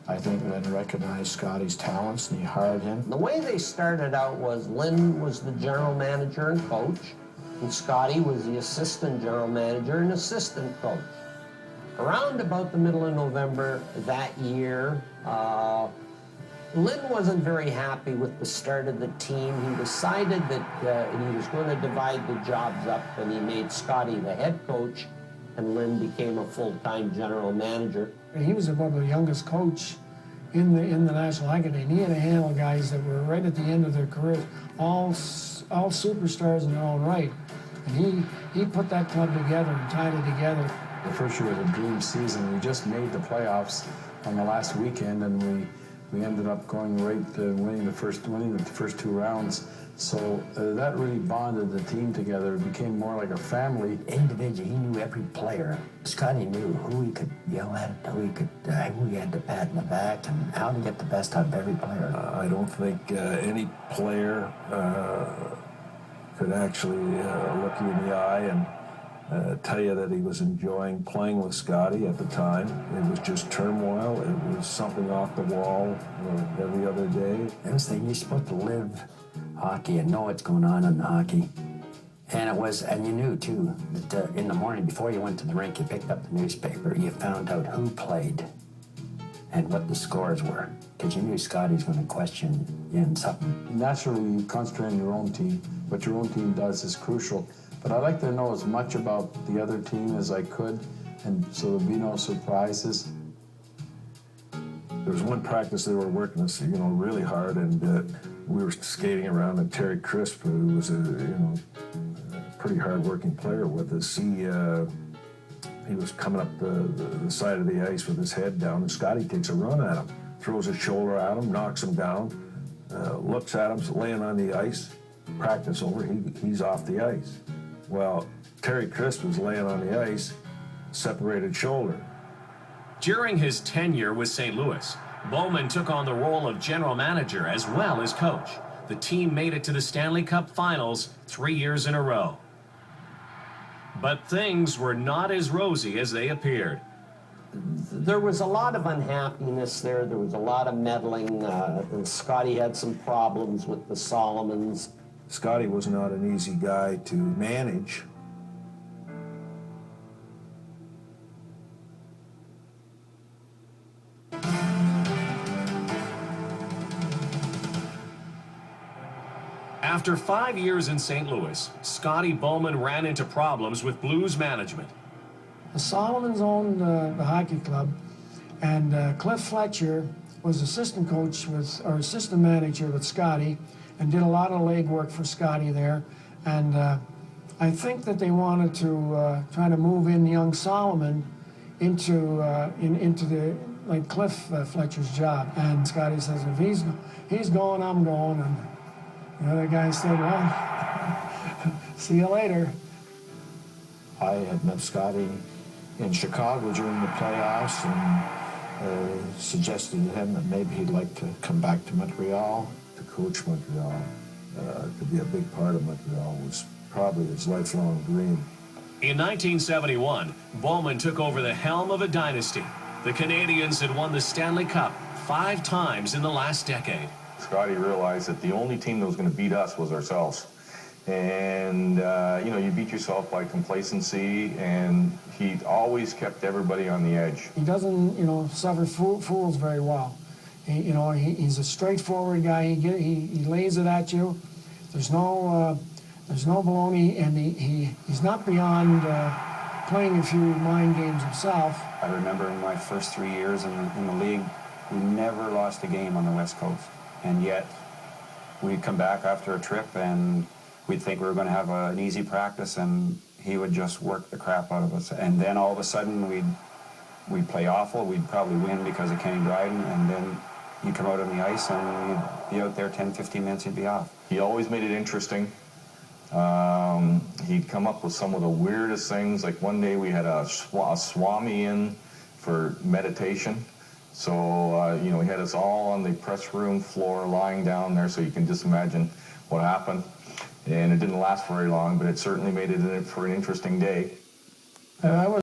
I think Lynn recognized Scotty's talents and he hired him. The way they started out was Lynn was the general manager and coach, and Scotty was the assistant general manager and assistant coach. Around about the middle of November that year, Lynn wasn't very happy with the start of the team. He decided that he was going to divide the jobs up, and he made Scotty the head coach, and Lynn became a full-time general manager. He was about the youngest coach in the National Hockey League. He had to handle guys that were right at the end of their careers, all superstars in their own right. And he put that club together and tied it together. The first year was a dream season. We just made the playoffs on the last weekend, and we ended up going right to winning the first two rounds. So that really bonded the team together. It became more like a family. Individually, he knew every player. Scotty knew who he could yell at, who he had to pat in the back, and how to get the best out of every player. I don't think any player could actually look you in the eye and tell you that he was enjoying playing with Scotty at the time. It was just turmoil. It was something off the wall every other day. I was thinking you're supposed to live hockey and know what's going on in the hockey. And you knew too that in the morning before you went to the rink, you picked up the newspaper, you found out who played and what the scores were, because you knew Scotty's going to question you in something. Naturally, you concentrate on your own team. What your own team does is crucial. But I like to know as much about the other team as I could, and so there'd be no surprises. There was one practice they were working us, really hard, and we were skating around, and Terry Crisp, who was a pretty hard-working player with us, he was coming up the side of the ice with his head down, and Scotty takes a run at him, throws his shoulder at him, knocks him down, looks at him, laying on the ice. Practice over, he's off the ice. Well, Terry Crisp was laying on the ice, separated shoulder. During his tenure with St. Louis, Bowman took on the role of general manager as well as coach. The team made it to the Stanley Cup Finals 3 years in a row. But things were not as rosy as they appeared. There was a lot of unhappiness there. There was a lot of meddling. And Scotty had some problems with the Solomons. Scotty was not an easy guy to manage. After 5 years in St. Louis, Scotty Bowman ran into problems with Blues management. The Solomons owned the hockey club, and Cliff Fletcher was assistant manager with Scotty, and did a lot of leg work for Scotty there. And I think that they wanted to try to move in young Solomon into Cliff Fletcher's job. And Scotty says, if he's going, I'm going. And the other guy said, well, see you later. I had met Scotty in Chicago during the playoffs and suggested to him that maybe he'd like to come back to Montreal. To coach Montreal, to be a big part of Montreal, was probably his lifelong dream. In 1971, Bowman took over the helm of a dynasty. The Canadiens had won the Stanley Cup 5 times in the last decade. Scotty realized that the only team that was going to beat us was ourselves. And, you beat yourself by complacency, and he always kept everybody on the edge. He doesn't, suffer fools very well. He's a straightforward guy. He lays it at you. There's no baloney, and he's not beyond playing a few mind games himself. I remember in my first 3 years in the league, we never lost a game on the West Coast. And yet, we'd come back after a trip, and we'd think we were going to have an easy practice, and he would just work the crap out of us. And then all of a sudden, we'd play awful. We'd probably win because of Kenny Dryden, and then you'd come out on the ice, and you'd be out there 10, 15 minutes, you'd be off. He always made it interesting. He'd come up with some of the weirdest things. Like one day we had a swami in for meditation. So, he had us all on the press room floor lying down there, so you can just imagine what happened. And it didn't last very long, but it certainly made it for an interesting day. I was